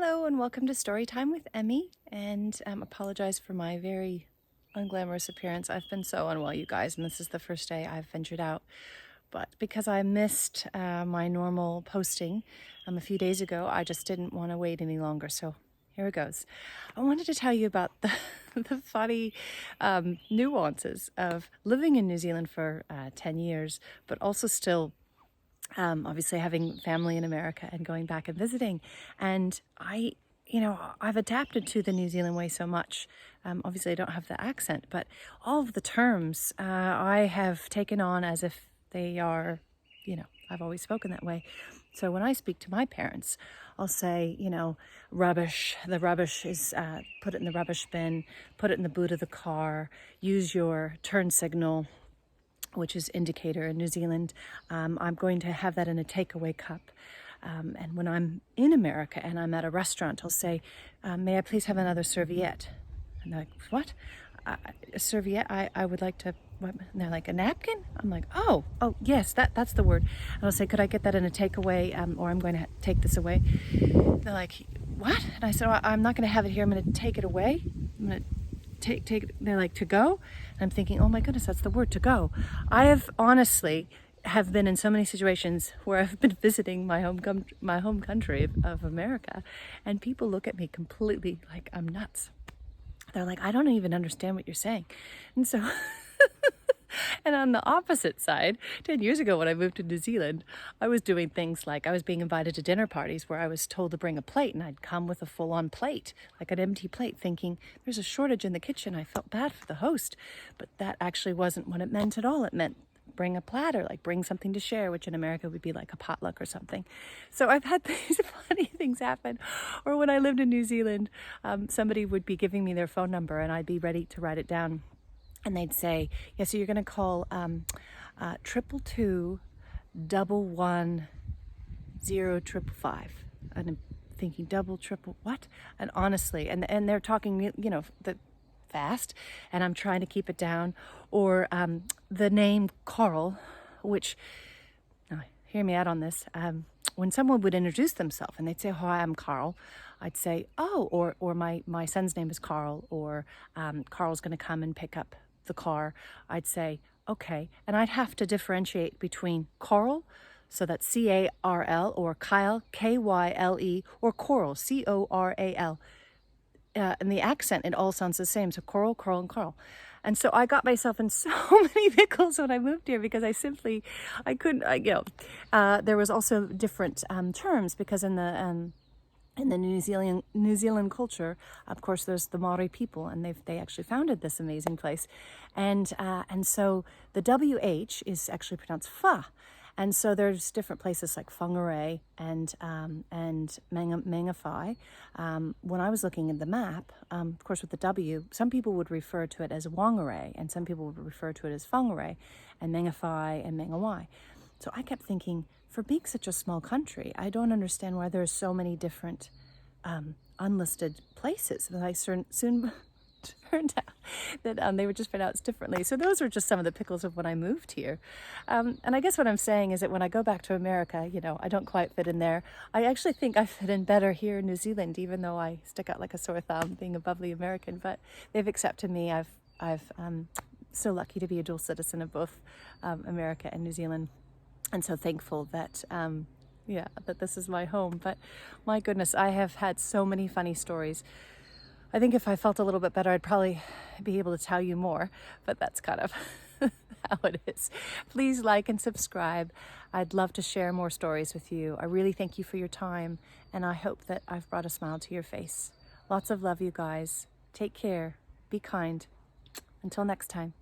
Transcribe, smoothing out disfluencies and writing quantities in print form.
Hello and welcome to Storytime with Emme, and apologize for my very unglamorous appearance. I've been so unwell, you guys, and this is the first day I've ventured out. But because I missed my normal posting a few days ago, I just didn't want to wait any longer. So here it goes. I wanted to tell you about the funny nuances of living in New Zealand for 10 years, but also still obviously having family in America and going back and visiting. And I've adapted to the New Zealand way so much. Obviously I don't have the accent, but all of the terms I have taken on as if they are, I've always spoken that way. So when I speak to my parents, I'll say, rubbish. The rubbish is, put it in the rubbish bin, put it in the boot of the car, use your turn signal, which is indicator in New Zealand. I'm going to have that in a takeaway cup. And when I'm in America and I'm at a restaurant, I'll say, may I please have another serviette? And they're like, what? A serviette? I would like to, what? And they're like, a napkin? I'm like, oh, yes, that's the word. And I'll say, could I get that in a takeaway, or I'm going to take this away? They're like, what? And I said, I'm not going to have it here. I'm going to take it away. I'm going to take they're like, to go? And I'm thinking, oh my goodness, that's the word, to go. I have honestly have been in so many situations where I've been visiting my home country of America, and people look at me completely like I'm nuts. They're like, I don't even understand what you're saying. And so and on the opposite side, 10 years ago when I moved to New Zealand, I was doing things like I was being invited to dinner parties where I was told to bring a plate, and I'd come with a full-on plate, like an empty plate, thinking there's a shortage in the kitchen. I felt bad for the host, but that actually wasn't what it meant at all. It meant bring a platter, like bring something to share, which in America would be like a potluck or something. So I've had these funny things happen. Or when I lived in New Zealand, somebody would be giving me their phone number and I'd be ready to write it down. And they'd say, yeah, so you're going to call 222-110-555. And I'm thinking, double, triple, what? And honestly, and they're talking, fast, and I'm trying to keep it down. Or the name Carl, which, now hear me out on this, when someone would introduce themselves and they'd say, hi, I'm Carl, I'd say, oh, or my son's name is Carl, or Carl's going to come and pick up the car. I'd say, okay. And I'd have to differentiate between Carl, so that's C-A-R-L, or Kyle, K-Y-L-E, or Coral, C-O-R-A-L. And the accent, it all sounds the same. So Coral, Carl, and Carl. And so I got myself in so many pickles when I moved here because I couldn't, there was also different terms because in the New Zealand culture, of course, there's the Maori people, and they actually founded this amazing place, and so the WH is actually pronounced fa, and so there's different places like Whangarei and Mangawhai. When I was looking at the map, of course with the W, some people would refer to it as Whangarei, and some people would refer to it as Whangarei, and Mangawhai and Mangawhai. So I kept thinking, for being such a small country, I don't understand why there are so many different unlisted places. But I soon turned out that they were just pronounced differently. So those were just some of the pickles of when I moved here. And I guess what I'm saying is that when I go back to America, I don't quite fit in there. I actually think I fit in better here in New Zealand, even though I stick out like a sore thumb being a bubbly American. But they've accepted me. I'm so lucky to be a dual citizen of both America and New Zealand. And so thankful that, that this is my home. But my goodness, I have had so many funny stories. I think if I felt a little bit better, I'd probably be able to tell you more, but that's kind of how it is. Please like and subscribe. I'd love to share more stories with you. I really thank you for your time, and I hope that I've brought a smile to your face. Lots of love, you guys. Take care. Be kind. Until next time.